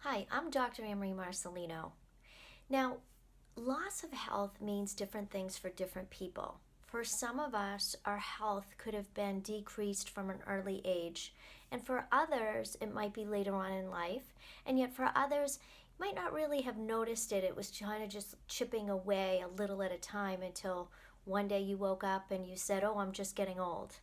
Hi, I'm Dr. Marie Marcellino. Now, loss of health means different things for different people. For some of us, our health could have been decreased from an early age, and for others, it might be later on in life, and yet for others, you might not really have noticed it. It was kind of just chipping away a little at a time until one day you woke up and you said, "Oh, I'm just getting old."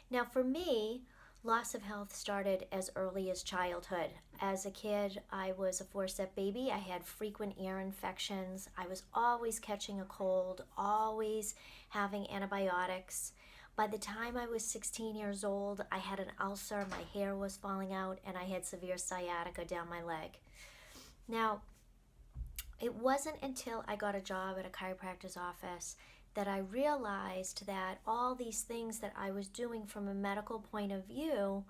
Now, for me, loss of health started as early as childhood. As a kid, I was a forceps baby. I had frequent ear infections. I was always catching a cold, always having antibiotics. By the time I was 16 years old, I had an ulcer, my hair was falling out, and I had severe sciatica down my leg. Now, it wasn't until I got a job at a chiropractor's office that I realized that all these things that I was doing from a medical point of view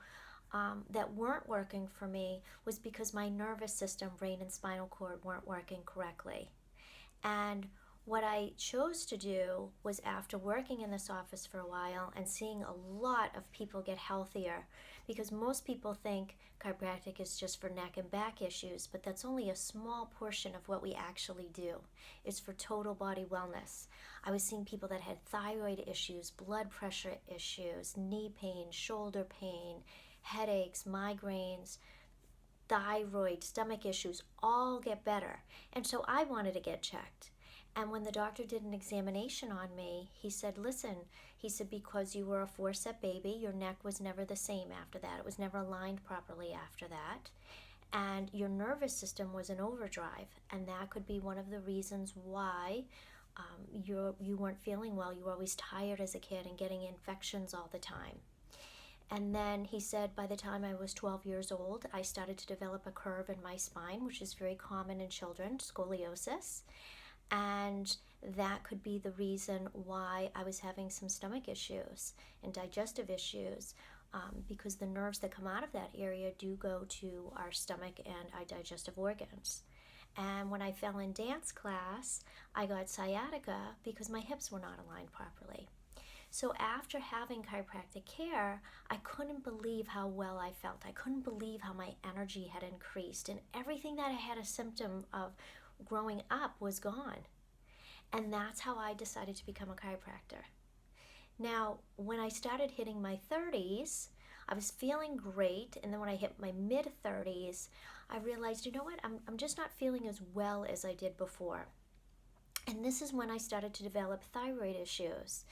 that weren't working for me was because my nervous system, brain, and spinal cord weren't working correctly. And what I chose to do was, after working in this office for a while and seeing a lot of people get healthier, because most people think chiropractic is just for neck and back issues, but that's only a small portion of what we actually do. It's for total body wellness. I was seeing people that had thyroid issues, blood pressure issues, knee pain, shoulder pain, headaches, migraines, thyroid, stomach issues, all get better. And so I wanted to get checked. And when the doctor did an examination on me, he said, "Listen," he said, "because you were a forceps baby, your neck was never the same after that. It was never aligned properly after that. And your nervous system was in overdrive. And that could be one of the reasons why you weren't feeling well. You were always tired as a kid and getting infections all the time." And then he said, by the time I was 12 years old, I started to develop a curve in my spine, which is very common in children, scoliosis. And that could be the reason why I was having some stomach issues and digestive issues, because the nerves that come out of that area do go to our stomach and our digestive organs. And when I fell in dance class, I got sciatica because my hips were not aligned properly. So after having chiropractic care, I couldn't believe how well I felt. I couldn't believe how my energy had increased, and everything that I had a symptom of growing up was gone. And that's how I decided to become a chiropractor. Now, when I started hitting my 30s, I was feeling great, and then when I hit my mid-30s, I realized, you know what, I'm just not feeling as well as I did before. And this is when I started to develop thyroid issues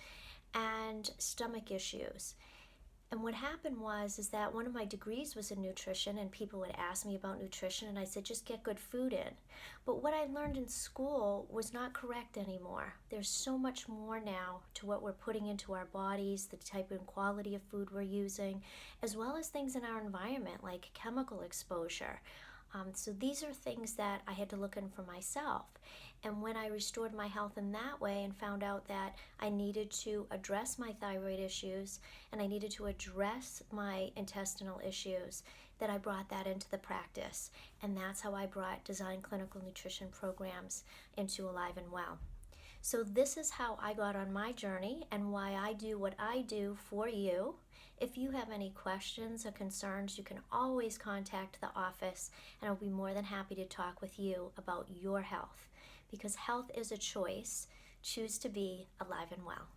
and stomach issues. And what happened is that one of my degrees was in nutrition, and people would ask me about nutrition, and I said, just get good food in. But what I learned in school was not correct anymore. There's so much more now to what we're putting into our bodies, the type and quality of food we're using, as well as things in our environment like chemical exposure. So these are things that I had to look in for myself. And when I restored my health in that way and found out that I needed to address my thyroid issues and I needed to address my intestinal issues, that I brought that into the practice. And that's how I brought design clinical nutrition programs into Alive and Well. So this is how I got on my journey and why I do what I do for you. If you have any questions or concerns, you can always contact the office, and I'll be more than happy to talk with you about your health, because health is a choice. Choose to be alive and well.